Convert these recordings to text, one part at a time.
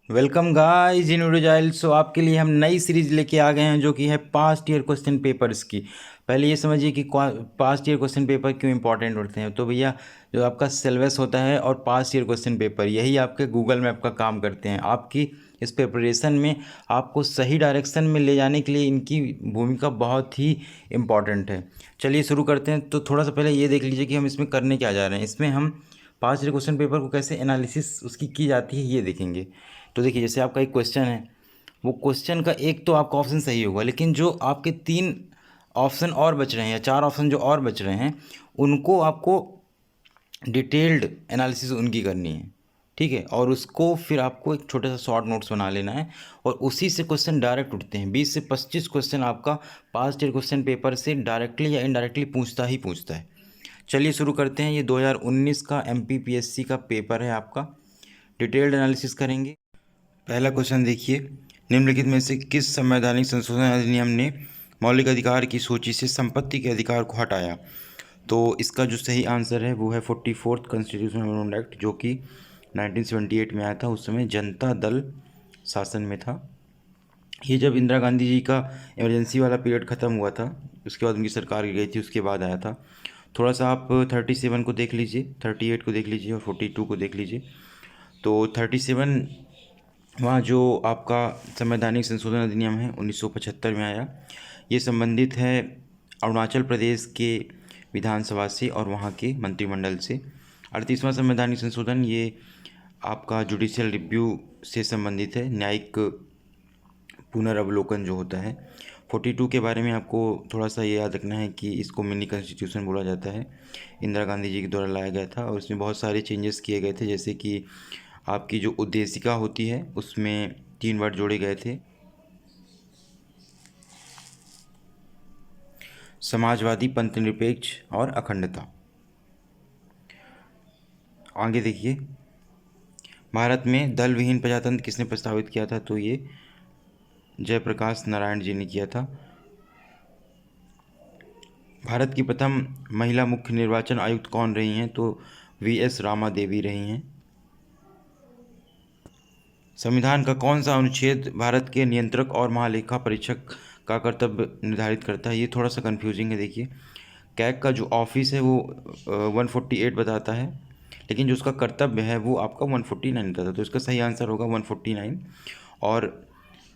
Welcome guys in video. So आपके लिए हम नई सीरीज लेके आ गए हैं जो कि है पास्ट ईयर क्वेश्चन पेपर्स की। पहले ये समझिए कि पास्ट ईयर क्वेश्चन पेपर क्यों इंपॉर्टेंट होते हैं। तो भैया, जो आपका सिलेबस होता है और पास्ट ईयर क्वेश्चन पेपर, यही आपके गूगल मैप का काम करते हैं। आपकी इस प्रिपरेशन में आपको सही डायरेक्शन में ले जाने के लिए इनकी भूमिका बहुत ही इम्पॉर्टेंट है। चलिए शुरू करते हैं। तो थोड़ा सा पहले ये देख लीजिए कि हम इसमें करने क्या जा रहे हैं। इसमें हम पास्ट ईयर क्वेश्चन पेपर को कैसे एनालिसिस उसकी की जाती है ये देखेंगे। तो देखिए, जैसे आपका एक क्वेश्चन है, वो क्वेश्चन का एक तो आपका ऑप्शन सही होगा, लेकिन जो आपके तीन ऑप्शन और बच रहे हैं या चार ऑप्शन जो और बच रहे हैं, उनको आपको डिटेल्ड एनालिसिस उनकी करनी है। ठीक है, और उसको फिर आपको एक छोटा सा शॉर्ट नोट्स बना लेना है और उसी से क्वेश्चन डायरेक्ट उठते हैं। 20 से 25 क्वेश्चन आपका पास्ट ईयर क्वेश्चन पेपर से डायरेक्टली या इनडायरेक्टली पूछता ही पूछता है। चलिए शुरू करते हैं। ये 2019 का MPPSC का पेपर है आपका। डिटेल्ड एनालिसिस करेंगे। पहला क्वेश्चन देखिए, निम्नलिखित में से किस संवैधानिक संशोधन अधिनियम ने मौलिक अधिकार की सूची से संपत्ति के अधिकार को हटाया। तो इसका जो सही आंसर है वो है 44th कॉन्स्टिट्यूशनल अमेंडमेंट एक्ट, जो कि 1978 में आया था। उस समय जनता दल शासन में था। ये जब इंदिरा गांधी जी का इमरजेंसी वाला पीरियड ख़त्म हुआ था, उसके बाद उनकी सरकार गई थी, उसके बाद आया था। थोड़ा सा आप 37 को देख लीजिए, 38 को देख लीजिए और 42 को देख लीजिए। तो 37 वहाँ जो आपका संवैधानिक संशोधन अधिनियम है 1975 में आया। ये संबंधित है अरुणाचल प्रदेश के विधानसभा से और वहाँ के मंत्रिमंडल से। 38वां संवैधानिक संशोधन ये आपका जुडिशियल रिव्यू से संबंधित है, न्यायिक पुनर्वलोकन जो होता है। 42 के बारे में आपको थोड़ा सा ये याद रखना है कि इसको मिनी कॉन्स्टिट्यूशन बोला जाता है। इंदिरा गांधी जी के द्वारा लाया गया था और इसमें बहुत सारे चेंजेस किए गए थे, जैसे कि आपकी जो उद्देशिका होती है उसमें 3 वर्ड जोड़े गए थे, समाजवादी, पंथनिरपेक्ष और अखंडता। आगे देखिए, भारत में दल विहीन प्रजातंत्र किसने प्रस्तावित किया था। तो ये जयप्रकाश नारायण जी ने किया था। भारत की प्रथम महिला मुख्य निर्वाचन आयुक्त कौन रही हैं। तो VS रामा देवी रही हैं। संविधान का कौन सा अनुच्छेद भारत के नियंत्रक और महालेखा परीक्षक का कर्तव्य निर्धारित करता है। ये थोड़ा सा कन्फ्यूजिंग है। देखिए, कैग का जो ऑफिस है वो 148 बताता है, लेकिन जो उसका कर्तव्य है वो आपका 149 बताता है। तो इसका सही आंसर होगा 149। और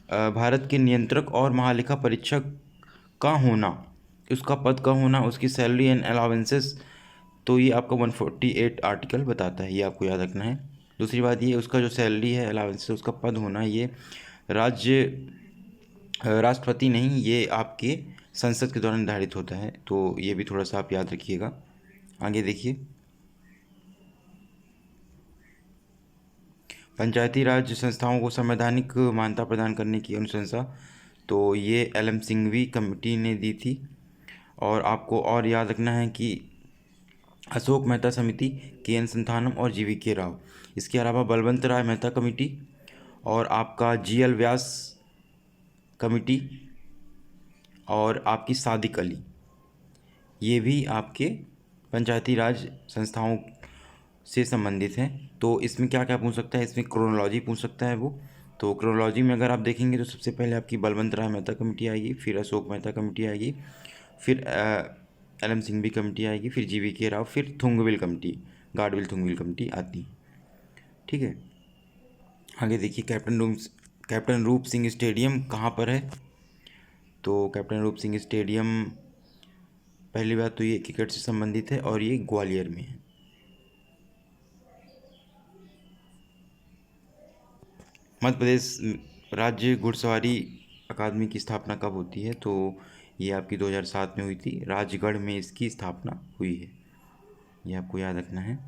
भारत के नियंत्रक और महालेखा परीक्षक का होना, उसका पद का होना, उसकी सैलरी एंड अलाउंसेस, तो ये आपका 148 आर्टिकल बताता है, ये आपको याद रखना है। दूसरी बात ये, उसका जो सैलरी है, अलाउंसेस, उसका पद होना, ये राज्य राष्ट्रपति नहीं, ये आपके संसद के द्वारा निर्धारित होता है। तो ये भी थोड़ा सा आप याद रखिएगा। आगे देखिए, पंचायती राज संस्थाओं को संवैधानिक मान्यता प्रदान करने की अनुशंसा, तो ये LM सिंघवी कमेटी ने दी थी। और आपको और याद रखना है कि अशोक मेहता समिति, KN संथानम और GVK राव, इसके अलावा बलवंत राय मेहता कमेटी और आपका GL व्यास कमेटी और आपकी सादिक अली, ये भी आपके पंचायती राज संस्थाओं से संबंधित हैं। तो इसमें क्या क्या पूछ सकता है, इसमें क्रोनोलॉजी पूछ सकता है वो। तो क्रोनोलॉजी में अगर आप देखेंगे तो सबसे पहले आपकी बलवंत राय मेहता कमेटी आएगी, फिर अशोक मेहता कमेटी आएगी, फिर LM सिंघवी कमेटी आएगी, फिर GVK राव, फिर थुंगविल कमेटी, गाडविल थुंगविल कमेटी आती है। ठीक है, आगे देखिए, कैप्टन रूप सिंह स्टेडियम कहाँ पर है। तो कैप्टन रूप सिंह स्टेडियम, पहली बात तो ये क्रिकेट से संबंधित है और ये ग्वालियर में है। मध्य प्रदेश राज्य घुड़सवारी अकादमी की स्थापना कब होती है। तो ये आपकी 2007 में हुई थी, राजगढ़ में इसकी स्थापना हुई है, ये आपको याद रखना है।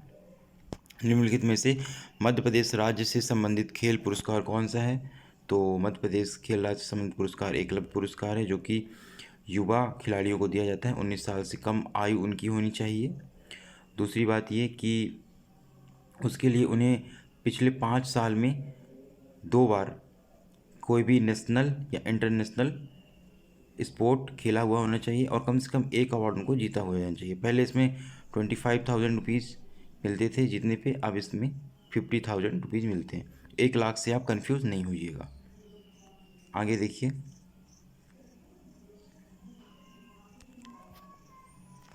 निम्नलिखित में से मध्य प्रदेश राज्य से संबंधित खेल पुरस्कार कौन सा है। तो मध्य प्रदेश खेल राज्य से संबंधित पुरस्कार एकलव्य पुरस्कार है, जो कि युवा खिलाड़ियों को दिया जाता है। 19 साल से कम आयु उनकी होनी चाहिए। दूसरी बात ये कि उसके लिए उन्हें पिछले 5 साल में 2 बार कोई भी नेशनल या इंटरनेशनल स्पोर्ट खेला हुआ होना चाहिए और कम से कम एक अवार्ड उनको जीता हुआ होना चाहिए। पहले इसमें 25,000 रुपीज़ मिलते थे जीतने पे, अब इसमें 50,000 रुपीज़ मिलते हैं। 1 लाख से आप कंफ्यूज नहीं होइएगा। आगे देखिए,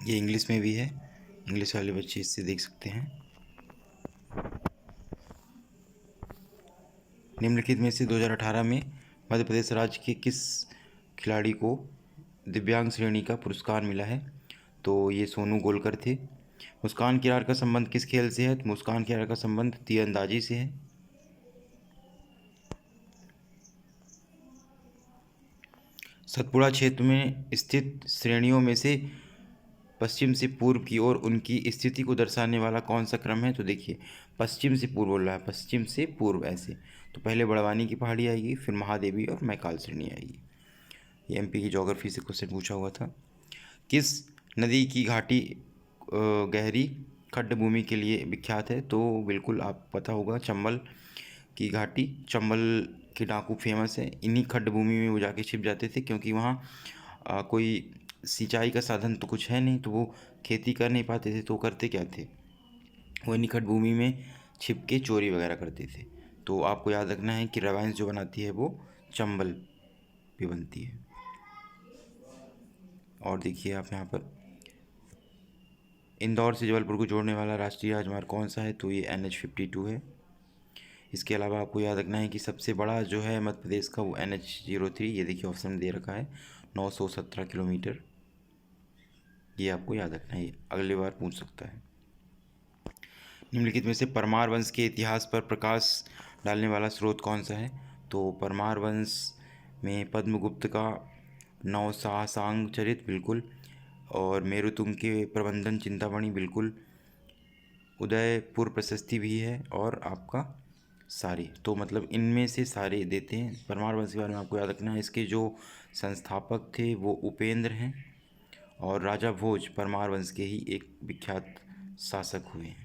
ये इंग्लिश में भी है, इंग्लिश वाले बच्चे इससे देख सकते हैं। निम्नलिखित में से 2018 में मध्य प्रदेश राज्य के किस खिलाड़ी को दिव्यांग श्रेणी का पुरस्कार मिला है? तो ये सोनू गोलकर थे। मुस्कान किरार का संबंध किस खेल से है? तो मुस्कान किरार का संबंध तीरंदाजी से है। सतपुड़ा क्षेत्र में स्थित श्रेणियों में से पश्चिम से पूर्व की ओर उनकी स्थिति को दर्शाने वाला कौन सा क्रम है? तो देखिए, पश्चिम से पूर्व बोल रहा है, पश्चिम से पूर्व ऐसे, तो पहले बड़वानी की पहाड़ी आएगी, फिर महादेवी और मैकाल श्रेणी आएगी। ये एमपी की ज्योग्राफी से क्वेश्चन पूछा हुआ था। किस नदी की घाटी गहरी खड्ड भूमि के लिए विख्यात है? तो बिल्कुल आप पता होगा, चंबल की घाटी, चंबल के डाकू फेमस है। इन्हीं खड्ड भूमि में वो जाके छिप जाते थे, क्योंकि वहाँ कोई सिंचाई का साधन तो कुछ है नहीं, तो वो खेती कर नहीं पाते थे, तो करते क्या थे, वो निकट भूमि में छिप के चोरी वगैरह करते थे। तो आपको याद रखना है कि रामायण जो बनाती है वो चंबल पे बनती है। और देखिए आप यहाँ पर, इंदौर से जबलपुर को जोड़ने वाला राष्ट्रीय राजमार्ग कौन सा है? तो ये NH52 है। इसके अलावा आपको याद रखना है कि सबसे बड़ा जो है मध्य प्रदेश का वो NH03, ये देखिए ऑप्शन में दे रखा है, 917 किलोमीटर। ये आपको याद रखना है, अगली बार पूछ सकता है। निम्नलिखित में से परमार वंश के इतिहास पर प्रकाश डालने वाला स्रोत कौन सा है? तो परमार वंश में पद्मगुप्त का नवसासांग चरित बिल्कुल, और मेरुतुंग के प्रबंधन चिंतामणि बिल्कुल, उदयपुर प्रशस्ति भी है, और आपका सारे, तो मतलब इनमें से सारे देते हैं। परमार वंश के बारे में आपको याद रखना है, इसके जो संस्थापक थे वो उपेंद्र हैं, और राजा भोज परमार वंश के ही एक विख्यात शासक हुए हैं।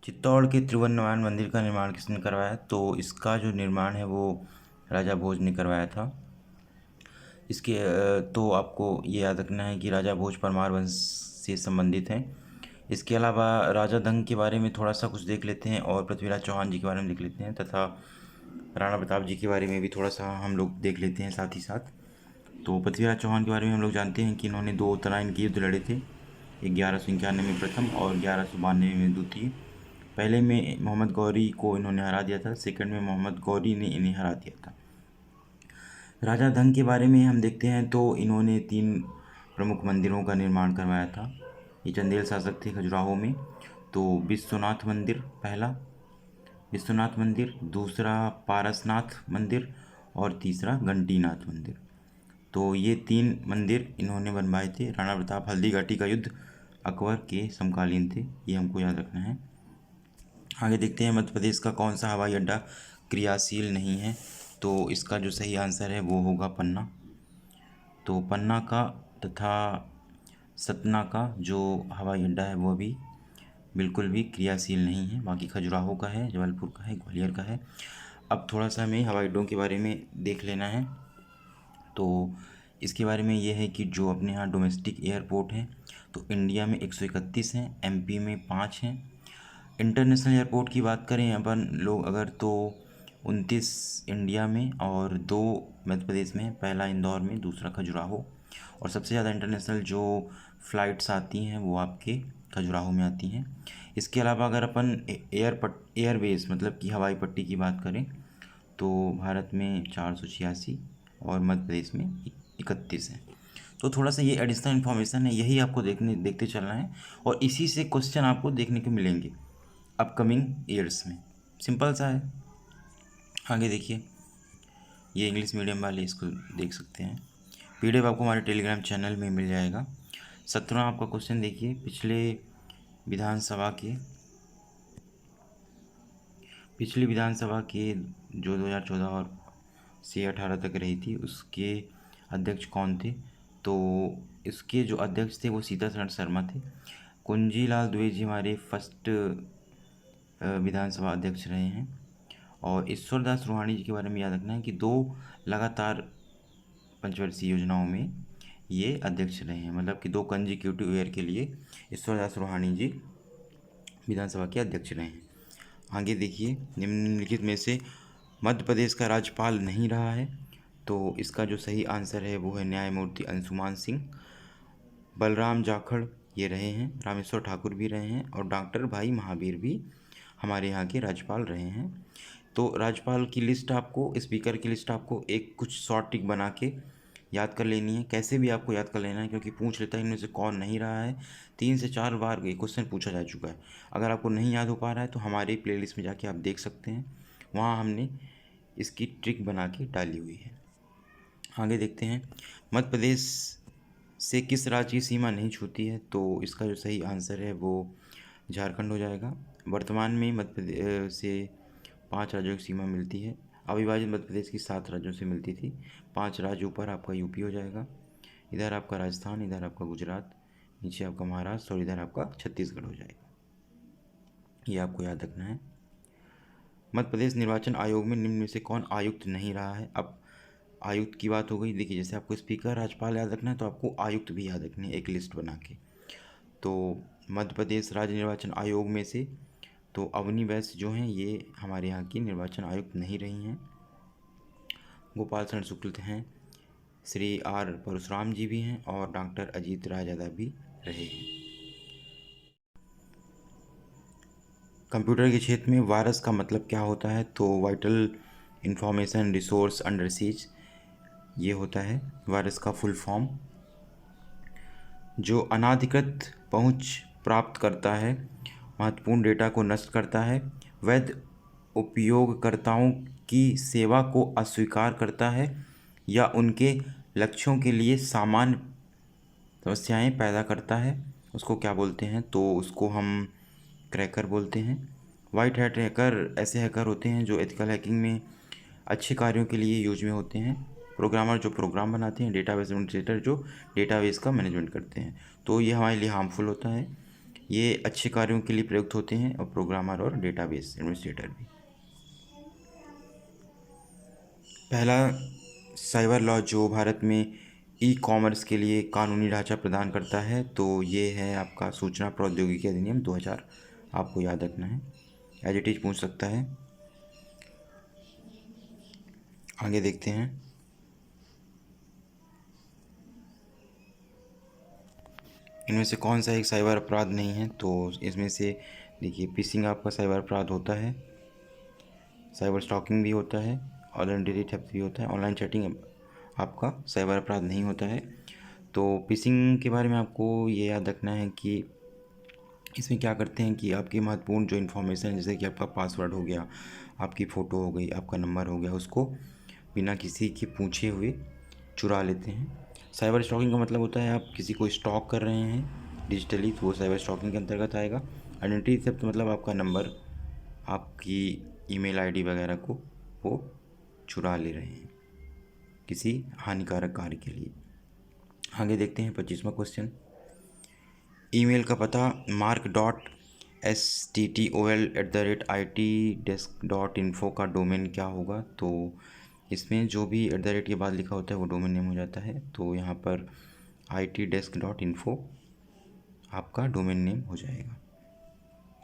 चित्तौड़ के त्रिभुवन मंदिर का निर्माण किसने करवाया? तो इसका जो निर्माण है वो राजा भोज ने करवाया था। इसके तो आपको ये याद रखना है कि राजा भोज परमार वंश से संबंधित हैं। इसके अलावा राजा दंग के बारे में थोड़ा सा कुछ देख लेते हैं, और पृथ्वीराज चौहान जी के बारे में देख लेते हैं, तथा राणा प्रताप जी के बारे में भी थोड़ा सा हम लोग देख लेते हैं साथ ही साथ। तो पृथ्वीराज चौहान के बारे में हम लोग जानते हैं कि इन्होंने 2 उत्तरायण के युद्ध लड़े थे, 1191 में प्रथम और 1192 में द्वितीय। पहले में मोहम्मद गौरी को इन्होंने हरा दिया था, सेकंड में मोहम्मद गौरी ने इन्हें हरा दिया था। राजा धंग के बारे में हम देखते हैं तो इन्होंने 3 प्रमुख मंदिरों का निर्माण करवाया था। ये चंदेल शासक थे खजुराहो में। तो विश्वनाथ मंदिर पहला, विश्वनाथ मंदिर, दूसरा पारसनाथ मंदिर, और तीसरा घंटीनाथ मंदिर। तो ये 3 मंदिर इन्होंने बनवाए थे। राणा प्रताप हल्दी घाटी का युद्ध अकबर के समकालीन थे, ये हमको याद रखना है। आगे देखते हैं, मध्य प्रदेश का कौन सा हवाई अड्डा क्रियाशील नहीं है? तो इसका जो सही आंसर है वो होगा पन्ना। तो पन्ना का तथा सतना का जो हवाई अड्डा है वो भी बिल्कुल भी क्रियाशील नहीं है। बाकी खजुराहो का है, जबलपुर का है, ग्वालियर का है। अब थोड़ा सा हमें हवाई अड्डों के बारे में देख लेना है। तो इसके बारे में ये है कि जो अपने यहाँ डोमेस्टिक एयरपोर्ट हैं तो इंडिया में 131 हैं, एमपी में 5 हैं। इंटरनेशनल एयरपोर्ट की बात करें अपन लोग अगर, तो 29 इंडिया में और 2 मध्य प्रदेश में, पहला इंदौर में, दूसरा खजुराहो। और सबसे ज़्यादा इंटरनेशनल जो फ़्लाइट्स आती हैं वो आपके खजुराहो में आती हैं। इसके अलावा अगर अपन एयरबेस मतलब कि हवाई पट्टी की बात करें तो भारत में 486 और मध्य प्रदेश में 31 है। तो थोड़ा सा ये एडिशनल इन्फॉर्मेशन है, यही आपको देखते चलना है, और इसी से क्वेश्चन आपको देखने को मिलेंगे अपकमिंग ईयर्स में। सिंपल सा है। आगे देखिए, ये इंग्लिश मीडियम वाले इसको देख सकते हैं। PDF आपको हमारे टेलीग्राम चैनल में मिल जाएगा। 17वां आपका क्वेश्चन देखिए, पिछली विधानसभा के जो 2014 और से 18 तक रही थी उसके अध्यक्ष कौन थे? तो इसके जो अध्यक्ष थे वो सीतासरण शर्मा थे। कुंजीलाल द्विवेदी जी हमारे फर्स्ट विधानसभा अध्यक्ष रहे हैं। और ईश्वरदास रूहानी जी के बारे में याद रखना है कि 2 लगातार पंचवर्षीय योजनाओं में ये अध्यक्ष रहे हैं, मतलब कि 2 कंजिक्यूटिव ईयर के लिए ईश्वरदास रूहानी जी विधानसभा के अध्यक्ष रहे हैं। आगे देखिए, निम्नलिखित में से मध्य प्रदेश का राज्यपाल नहीं रहा है, तो इसका जो सही आंसर है वो है न्यायमूर्ति अंशुमान सिंह। बलराम जाखड़ ये रहे हैं, रामेश्वर ठाकुर भी रहे हैं, और डॉक्टर भाई महावीर भी हमारे यहाँ के राज्यपाल रहे हैं। तो राज्यपाल की लिस्ट आपको, स्पीकर की लिस्ट आपको एक कुछ शॉर्ट टिक बना के याद कर लेनी है। कैसे भी आपको याद कर लेना है, क्योंकि पूछ लेता है इनमें से कौन नहीं रहा है। 3 से 4 बार ये क्वेश्चन पूछा जा चुका है। अगर आपको नहीं याद हो पा रहा है तो हमारी प्लेलिस्ट में जाके आप देख सकते हैं, वहाँ हमने इसकी ट्रिक बना के डाली हुई है। आगे देखते हैं, मध्य प्रदेश से किस राज्य की सीमा नहीं छूती है, तो इसका जो सही आंसर है वो झारखंड हो जाएगा। वर्तमान में मध्य प्रदेश से 5 राज्यों की सीमा मिलती है। अविभाजित मध्य प्रदेश की 7 राज्यों से मिलती थी। 5 राज्य ऊपर आपका यूपी हो जाएगा, इधर आपका राजस्थान, इधर आपका गुजरात, नीचे आपका महाराष्ट्र और इधर आपका छत्तीसगढ़ हो जाएगा। ये आपको याद रखना है। मध्य प्रदेश निर्वाचन आयोग में निम्न में से कौन आयुक्त नहीं रहा है। अब आयुक्त की बात हो गई। देखिए, जैसे आपको स्पीकर, राज्यपाल याद रखना है, तो आपको आयुक्त भी याद रखनी है एक लिस्ट बना के। तो मध्य प्रदेश राज्य निर्वाचन आयोग में से तो अवनी वैश्य जो हैं ये हमारे यहाँ की निर्वाचन आयुक्त नहीं रही हैं। गोपाल शरण शुक्ल हैं, श्री आर परशुराम जी भी हैं, और डॉक्टर अजीत राय यादव भी रहे हैं। कंप्यूटर के क्षेत्र में वायरस का मतलब क्या होता है, तो vital information resource under seize ये होता है वायरस का फुल फॉर्म। जो अनाधिकृत पहुंच प्राप्त करता है, महत्वपूर्ण डेटा को नष्ट करता है, वैध उपयोगकर्ताओं की सेवा को अस्वीकार करता है, या उनके लक्ष्यों के लिए सामान्य समस्याएं पैदा करता है, उसको क्या बोलते हैं, तो उसको हम क्रैकर बोलते हैं। वाइट हैट हैकर ऐसे हैकर होते हैं जो एथिकल हैकिंग में अच्छे कार्यों के लिए यूज में होते हैं। प्रोग्रामर जो प्रोग्राम बनाते हैं, डेटाबेस एडमिनिस्ट्रेटर जो डेटाबेस का मैनेजमेंट करते हैं। तो ये हमारे लिए हार्मफुल होता है। ये अच्छे कार्यों के लिए प्रयुक्त होते हैं, और प्रोग्रामर और डेटाबेस एडमिनिस्ट्रेटर भी। पहला साइबर लॉ जो भारत में ई कॉमर्स के लिए कानूनी ढांचा प्रदान करता है, तो ये है आपका सूचना प्रौद्योगिकी अधिनियम 2000। आपको याद रखना है, एज इट इज पूछ सकता है। आगे देखते हैं, इनमें से कौन सा एक साइबर अपराध नहीं है, तो इसमें से देखिए, फिशिंग आपका साइबर अपराध होता है, साइबर स्टॉकिंग भी होता है, आइडेंटिटी थेफ्ट भी होता है, ऑनलाइन चैटिंग आपका साइबर अपराध नहीं होता है। तो फिशिंग के बारे में आपको ये याद रखना है कि इसमें क्या करते हैं कि आपकी महत्वपूर्ण जो इन्फॉर्मेशन है, जैसे कि आपका पासवर्ड हो गया, आपकी फ़ोटो हो गई, आपका नंबर हो गया, उसको बिना किसी के पूछे हुए चुरा लेते हैं। साइबर स्टॉकिंग का मतलब होता है आप किसी को स्टॉक कर रहे हैं डिजिटली, तो वो साइबर स्टॉकिंग के अंतर्गत आएगा। आइडेंटिटी थेफ्ट मतलब आपका नंबर, आपकी ईमेल आईडी वगैरह को वो चुरा ले रहे हैं किसी हानिकारक कार्य के लिए। आगे देखते हैं 25वां क्वेश्चन। ईमेल का पता mark.stol@itdesk.info का डोमेन क्या होगा, तो इसमें जो भी @ के बाद लिखा होता है वो डोमेन नेम हो जाता है। तो यहाँ पर itdesk.info आपका डोमेन नेम हो जाएगा।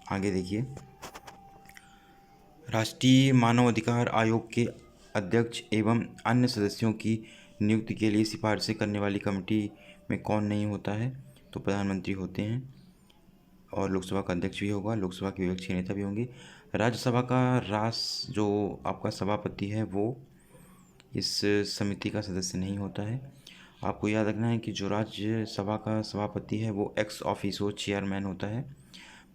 आगे देखिए, राष्ट्रीय मानवाधिकार आयोग के अध्यक्ष एवं अन्य सदस्यों की नियुक्ति के लिए सिफारिशें करने वाली कमेटी में कौन नहीं होता है, तो प्रधानमंत्री होते हैं, और लोकसभा का अध्यक्ष भी होगा, लोकसभा के विपक्षी नेता भी होंगे। राज्यसभा का जो आपका सभापति है वो इस समिति का सदस्य नहीं होता है। आपको याद रखना है कि जो राज्यसभा का सभापति है वो एक्स ऑफिसो चेयरमैन होता है,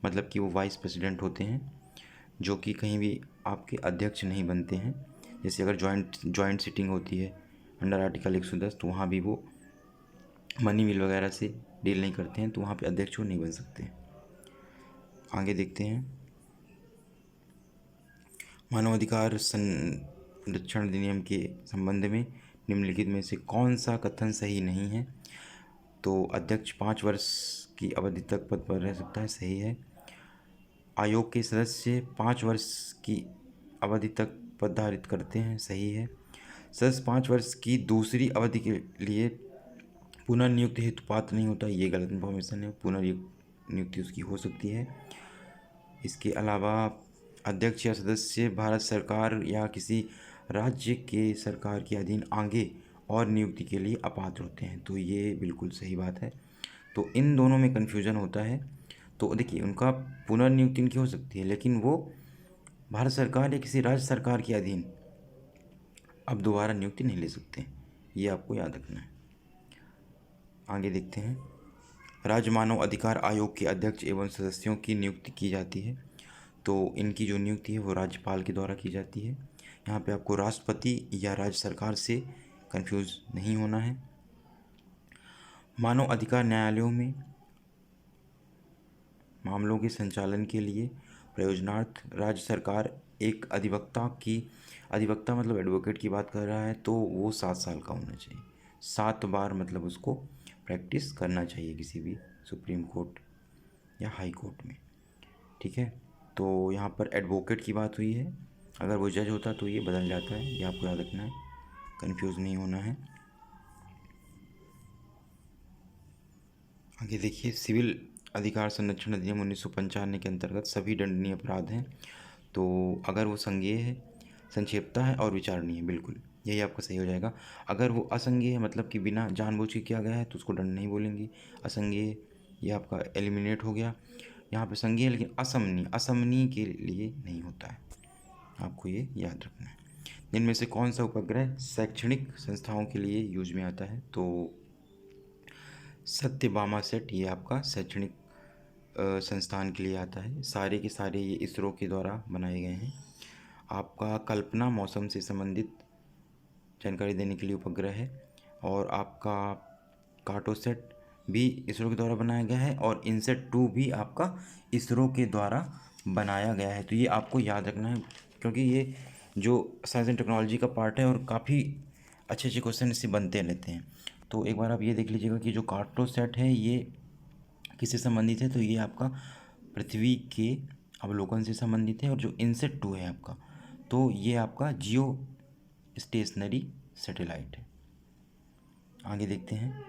मतलब कि वो वाइस प्रेसिडेंट होते हैं, जो कि कहीं भी आपके अध्यक्ष नहीं बनते हैं। जैसे अगर जॉइंट सिटिंग होती है अंडर आर्टिकल 110, तो वहाँ भी वो मनी मिल वगैरह से डील नहीं करते हैं, तो वहाँ पे अध्यक्ष वो नहीं बन सकते। आगे देखते हैं, मानवाधिकार संरक्षण अधिनियम के संबंध में निम्नलिखित में से कौन सा कथन सही नहीं है, तो अध्यक्ष 5 वर्ष की अवधि तक पद पर रह सकता है, सही है। आयोग के सदस्य 5 वर्ष की अवधि तक पद धारित करते हैं, सही है। सदस्य 5 वर्ष की दूसरी अवधि के लिए पुनर्नियुक्ति हेतु पात्र नहीं होता, ये गलत इन्फॉर्मेशन है, पुनर्नियुक्ति उसकी हो सकती है। इसके अलावा अध्यक्ष या सदस्य भारत सरकार या किसी राज्य के सरकार के अधीन आगे और नियुक्ति के लिए अपात्र होते हैं। तो ये बिल्कुल सही बात है। तो इन दोनों में कन्फ्यूज़न होता है। तो देखिए, उनका पुनर्नियुक्ति इनकी हो सकती है, लेकिन वो भारत सरकार या किसी राज्य सरकार के अधीन अब दोबारा नियुक्ति नहीं ले सकते। ये आपको याद रखना है। आगे देखते हैं। राज्य मानव अधिकार आयोग के अध्यक्ष एवं सदस्यों की नियुक्ति की जाती है। तो इनकी जो नियुक्ति है वो राज्यपाल के द्वारा की जाती है। यहाँ पे आपको राष्ट्रपति या राज्य सरकार से कंफ्यूज नहीं होना है। मानव अधिकार न्यायालयों में मामलों के संचालन के लिए प्रयोजनार्थ राज्य सरकार एक अधिवक्ता मतलब एडवोकेट की बात कर रहा है, तो वो 7 साल का होना चाहिए। 7 बार मतलब उसको प्रैक्टिस करना चाहिए किसी भी सुप्रीम कोर्ट या हाई कोर्ट में। ठीक है, तो यहाँ पर एडवोकेट की बात हुई है। अगर वो जज होता तो ये बदल जाता है, ये आपको याद रखना है, कंफ्यूज नहीं होना है। आगे देखिए, सिविल अधिकार संरक्षण अधिनियम 1995 के अंतर्गत सभी दंडनीय अपराध हैं। तो अगर वो संज्ञेय है, संक्षेपता है और विचारणीय, बिल्कुल यही आपका सही हो जाएगा। अगर वो असंज्ञेय है मतलब कि बिना जानबूझ के किया गया है तो उसको दंड नहीं बोलेंगे। असंज्ञेय ये आपका एलिमिनेट हो गया। यहाँ पे संज्ञेय लेकिन असमनीय के लिए नहीं होता है, आपको ये याद रखना है। इनमें से कौन सा उपग्रह शैक्षणिक संस्थाओं के लिए यूज में आता है? तो सत्यभामा सेट ये आपका शैक्षणिक संस्थान के लिए आता है। सारे के सारे ये इसरो के द्वारा बनाए गए हैं। आपका कल्पना मौसम से संबंधित जानकारी देने के लिए उपग्रह है। और आपका कार्टोसैट भी इसरो के द्वारा बनाया गया है और इनसेट 2 भी आपका इसरो के द्वारा बनाया गया है। तो ये आपको याद रखना है, क्योंकि ये जो साइंस एंड टेक्नोलॉजी का पार्ट है और काफ़ी अच्छे अच्छे क्वेश्चन इससे बनते रहते हैं। तो एक बार आप ये देख लीजिएगा कि जो कार्टोसैट है ये किससे संबंधित है? तो ये आपका पृथ्वी के अवलोकन से संबंधित है। और जो इनसेट 2 है आपका, तो ये आपका जियो स्टेशनरी सैटेलाइट है। आगे देखते हैं।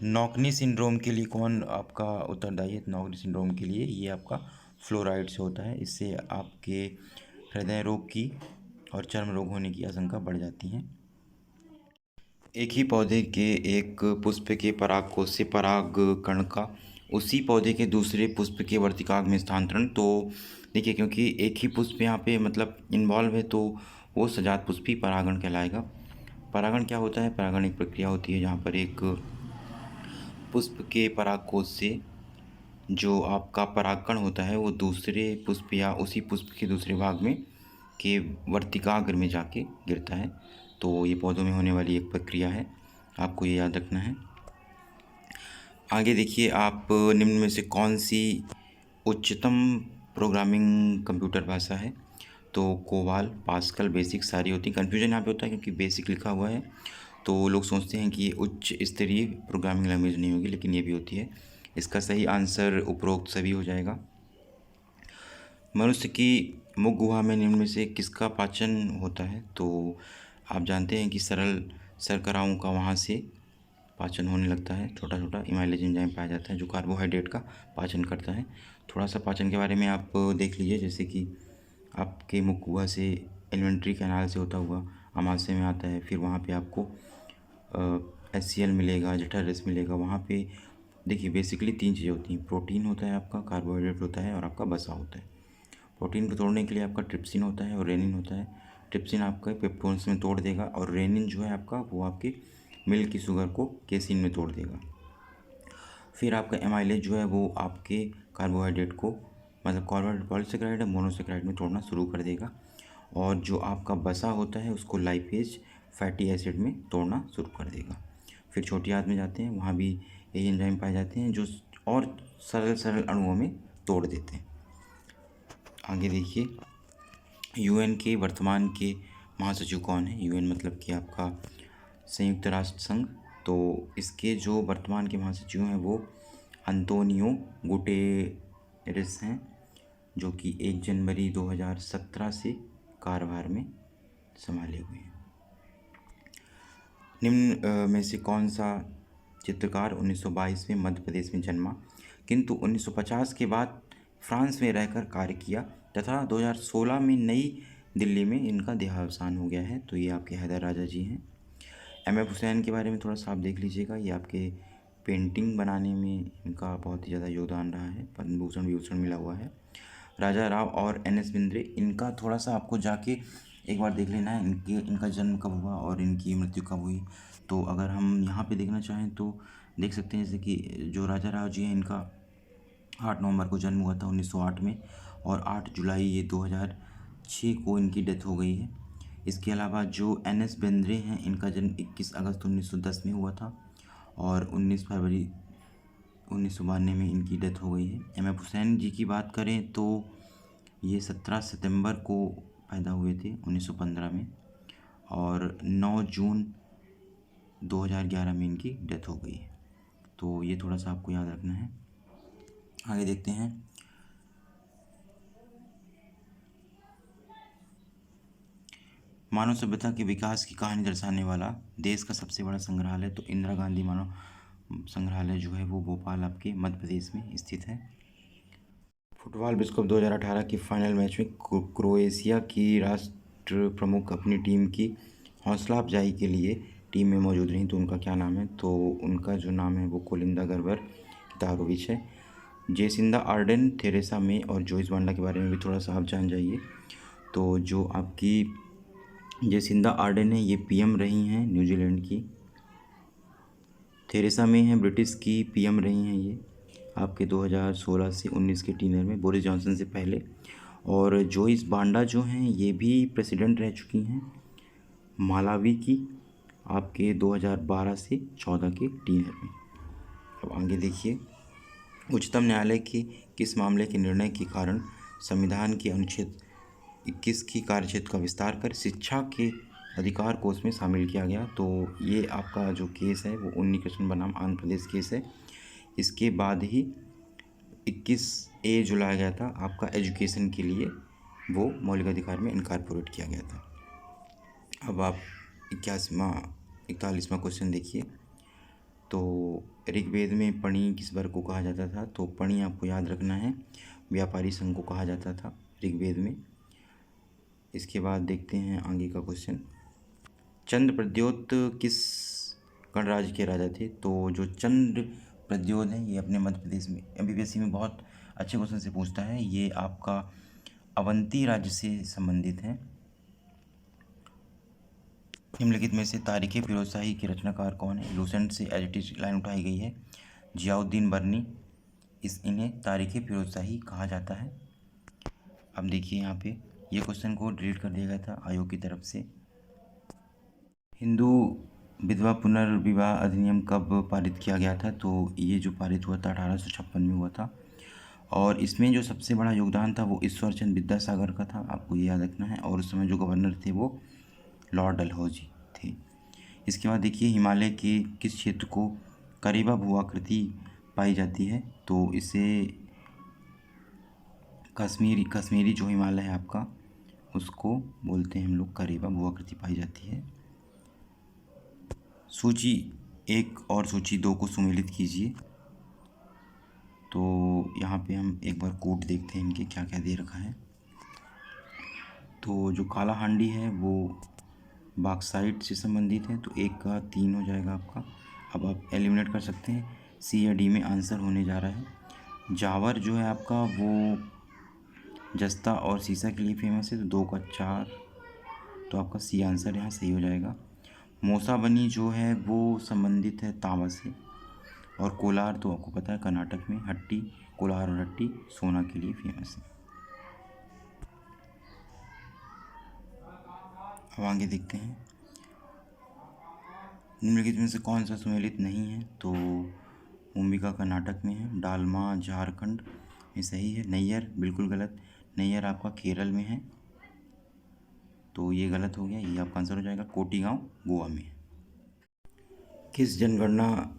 नॉकनी सिंड्रोम के लिए कौन आपका उत्तरदायी है? नॉकनी सिंड्रोम के लिए ये आपका फ्लोराइड से होता है। इससे आपके हृदय रोग की और चर्म रोग होने की आशंका बढ़ जाती है। एक ही पौधे के एक पुष्प के परागकोश से पराग कण का उसी पौधे के दूसरे पुष्प के वर्तिकाग्र में स्थानांतरण। तो देखिए, क्योंकि एक ही पुष्प यहाँ पे मतलब इन्वॉल्व है, तो वो सजात पुष्पी परागण कहलाएगा। परागण क्या होता है? परागण एक प्रक्रिया होती है जहाँ पर एक पुष्प के परागकोश से जो आपका परागकण होता है वो दूसरे पुष्प या उसी पुष्प के दूसरे भाग में के वर्तिकाग्र में जाके गिरता है। तो ये पौधों में होने वाली एक प्रक्रिया है, आपको ये याद रखना है। आगे देखिए, आप निम्न में से कौन सी उच्चतम प्रोग्रामिंग कंप्यूटर भाषा है? तो कोबाल, पास्कल, बेसिक सारी होती हैं। कन्फ्यूजन यहाँ पे होता है क्योंकि बेसिक लिखा हुआ है, तो लोग सोचते हैं कि ये उच्च स्तरीय प्रोग्रामिंग लैंग्वेज नहीं होगी, लेकिन ये भी होती है। इसका सही आंसर उपरोक्त सभी हो जाएगा। मनुष्य की मुख गुहा में निम्न में से किसका पाचन होता है? तो आप जानते हैं कि सरल शर्कराओं का वहाँ से पाचन होने लगता है। छोटा छोटा इमाइलेज एंजाइम पाया जाता है जो कार्बोहाइड्रेट का पाचन करता है। थोड़ा सा पाचन के बारे में आप देख लीजिए, जैसे कि आपके मुख गुहा से एलिमेंट्री कैनाल से होता हुआ आमाशय में आता है, फिर वहाँ पे आपको HCl मिलेगा, जठर रस मिलेगा। वहाँ पे देखिए बेसिकली 3 चीज़ें होती हैं। प्रोटीन होता है आपका, कार्बोहाइड्रेट होता है और आपका वसा होता है। प्रोटीन को तोड़ने के लिए आपका ट्रिप्सिन होता है और रेनिन होता है। ट्रिप्सिन आपका पेप्टोन्स में तोड़ देगा और रेनिन जो है आपका वो आपके मिल्क की शुगर को केसिन में तोड़ देगा। फिर आपका एमाइलेज जो है वो आपके कार्बोहाइड्रेट को मतलब कार्बोहाइड्रेट पॉलीसेकेराइड या मोनोसेकेराइड में तोड़ना शुरू कर देगा। और जो आपका वसा होता है उसको लाइपेज फैटी एसिड में तोड़ना शुरू कर देगा। फिर छोटी आंत में जाते हैं, वहाँ भी यही एंजाइम पाए जाते हैं जो और सरल सरल अणुओं में तोड़ देते हैं। आगे देखिए, UN के वर्तमान के महासचिव कौन है? UN मतलब कि आपका संयुक्त राष्ट्र संघ। तो इसके जो वर्तमान के महासचिव हैं वो अंतोनियो गुटेरेस हैं, जो कि 1 जनवरी 2017 से कार्यभार में संभाले हुए हैं। निम्न में से कौन सा चित्रकार 1922 में मध्य प्रदेश में जन्मा किंतु 1950 के बाद फ्रांस में रहकर कार्य किया? तथा 2016 में नई दिल्ली में इनका देहावसान हो गया है। तो ये आपके हैदर राजा जी हैं। एम.एफ. हुसैन के बारे में थोड़ा सा आप देख लीजिएगा। ये आपके पेंटिंग बनाने में इनका बहुत ही ज़्यादा योगदान रहा है, पद्म भूषण विभूषण मिला हुआ है। राजा राव और एन.एस. बिंद्रे, इनका थोड़ा सा आपको जाके एक बार देख लेना है इनका जन्म कब हुआ और इनकी मृत्यु कब हुई। तो अगर हम यहाँ पे देखना चाहें तो देख सकते हैं, जैसे कि जो राजा राव जी हैं इनका 8 नवंबर को जन्म हुआ था 1908 में, और 8 जुलाई ये 2006 को इनकी डेथ हो गई है। इसके अलावा जो एन.एस. बिंद्रे हैं इनका जन्म 21 अगस्त 1910 में हुआ था, और 19 फरवरी 1992 में इनकी डेथ हो गई है। एम.एफ. हुसैन जी की बात करें तो ये 17 सितंबर को पैदा हुए थे 1915 में, और 9 जून 2011 में इनकी डेथ हो गई है। तो ये थोड़ा सा आपको याद रखना है। आगे देखते हैं। मानव सभ्यता के विकास की कहानी दर्शाने वाला देश का सबसे बड़ा संग्रहालय, तो इंदिरा गांधी मानव संग्रहालय जो है वो भोपाल आपके मध्य प्रदेश में स्थित है। फुटबॉल विश्व कप 2018 की फाइनल मैच में क्रोएशिया की राष्ट्र प्रमुख अपनी टीम की हौसला अफजाई के लिए टीम में मौजूद रहीं। तो उनका क्या नाम है? तो उनका जो नाम है वो कोलिंदा गर्बर कितारोविच है। जेसिंदा आर्डेन, थेरेसा मे और जोइस बांडा के बारे में भी थोड़ा सा आप जान जाइए। तो जो आपकी जेसिंदा आर्डेन है ये पीएम रही हैं न्यूजीलैंड की। थेरेसा मे हैं ब्रिटिश की पीएम रही हैं ये आपके 2016 से 19 के टीनर में, बोरिस जॉनसन से पहले। और जोइस बांडा जो हैं ये भी प्रेसिडेंट रह चुकी हैं मालावी की आपके 2012 से 14 के टीनर में। अब आगे देखिए, उच्चतम न्यायालय के किस मामले के निर्णय के कारण संविधान के अनुच्छेद 21 की कार्यक्षेत्र का विस्तार कर शिक्षा के अधिकार को उसमें शामिल किया गया? तो ये आपका जो केस है वो उन्नी कृष्ण बनाम आंध्र प्रदेश केस है। इसके बाद ही 21A जो लाया गया था आपका एजुकेशन के लिए, वो मौलिक अधिकार में इनकॉर्पोरेट किया गया था। अब आप 41वां क्वेश्चन देखिए। तो ऋग्वेद में पणि किस वर्ग को कहा जाता था? तो पणि आपको याद रखना है व्यापारी संघ को कहा जाता था ऋग्वेद में। इसके बाद देखते हैं आगे का क्वेश्चन। चंद्र प्रद्योत किस गणराज्य के राजा थे? तो जो चंद्र प्रद्योत हैं ये अपने मध्य प्रदेश में MPSC में बहुत अच्छे क्वेश्चन से पूछता है। ये आपका अवंती राज्य से संबंधित है। निम्नलिखित में से तारीख़ फिरोजशाही के रचनाकार कौन है? लूसेंट से एज इट इज लाइन उठाई गई है जियाउद्दीन बर्नी। इन्हें तारीख़ फिरोजशाही कहा जाता है। अब देखिए यहाँ पे ये क्वेश्चन को डिलीट कर दिया गया था आयोग की तरफ से। हिंदू विधवा पुनर्विवाह अधिनियम कब पारित किया गया था? तो ये जो पारित हुआ था 1856 में हुआ था, और इसमें जो सबसे बड़ा योगदान था वो ईश्वरचंद विद्यासागर का था, आपको ये याद रखना है। और उस समय जो गवर्नर थे वो लॉर्ड डलहौजी थे। इसके बाद देखिए, हिमालय के किस क्षेत्र को करीबा भूआकृति पाई जाती है? तो इसे कश्मीरी जो हिमालय है आपका उसको बोलते हैं हम लोग, करीबा भूआकृति पाई जाती है। सूची 1 और सूची 2 को सुमेलित कीजिए। तो यहाँ पे हम एक बार कोड देखते हैं इनके क्या क्या दे रखा है। तो जो काला हांडी है वो बॉक्साइट से संबंधित है, तो 1 का 3 हो जाएगा आपका। अब आप एलिमिनेट कर सकते हैं, C या D में आंसर होने जा रहा है। जावर जो है आपका वो जस्ता और सीसा के लिए फेमस है, तो 2 का 4, तो आपका C आंसर यहाँ सही हो जाएगा। मौसाबनी जो है वो संबंधित है तांबा से, और कोलार तो आपको पता है कर्नाटक में, हट्टी, कोलार और हट्टी सोना के लिए फेमस है। अब आगे देखते हैं, निम्नलिखित में से कौन सा सुमेलित नहीं है? तो मुंबिका कर्नाटक में है, डालमा झारखंड में सही है, नैयर बिल्कुल गलत, नैयर आपका केरल में है, तो ये गलत हो गया, ये आपका आंसर हो जाएगा। कोटीगांव गोवा में। किस जनगणना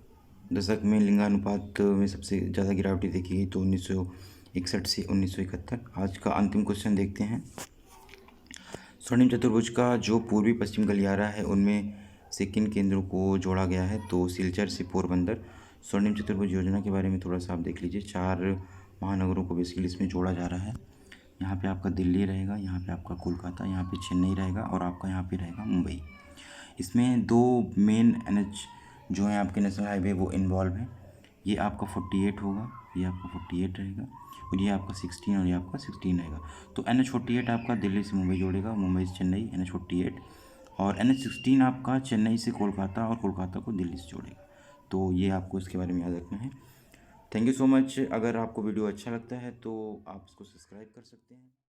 दशक में लिंगानुपात में सबसे ज़्यादा गिरावट देखी गई? तो 1961 से 1971। आज का अंतिम क्वेश्चन देखते हैं। स्वर्णिम चतुर्भुज का जो पूर्वी पश्चिम गलियारा है उनमें से किन केंद्रों को जोड़ा गया है? तो सिलचर से पोरबंदर। स्वर्णिम चतुर्भुज योजना के बारे में थोड़ा सा आप देख लीजिए। 4 महानगरों को बेसिकली इसमें जोड़ा जा रहा है। यहाँ पे आपका दिल्ली रहेगा, यहाँ पे आपका कोलकाता, यहाँ पे चेन्नई रहेगा और आपका यहाँ पे रहेगा मुंबई। इसमें 2 मेन NH जो हैं आपके नेशनल हाईवे वो इन्वॉल्व हैं। ये आपका 48 होगा, ये आपका 48 रहेगा और ये आपका 16 और ये आपका 16 रहेगा। तो NH48 आपका दिल्ली से मुंबई जोड़ेगा, मुंबई से चेन्नई NH48, और NH16 आपका चेन्नई से कोलकाता और कोलकाता को दिल्ली से जोड़ेगा। तो ये आपको इसके बारे में याद रखना है। Thank you so much. अगर आपको वीडियो अच्छा लगता है तो आप इसको सब्सक्राइब कर सकते हैं।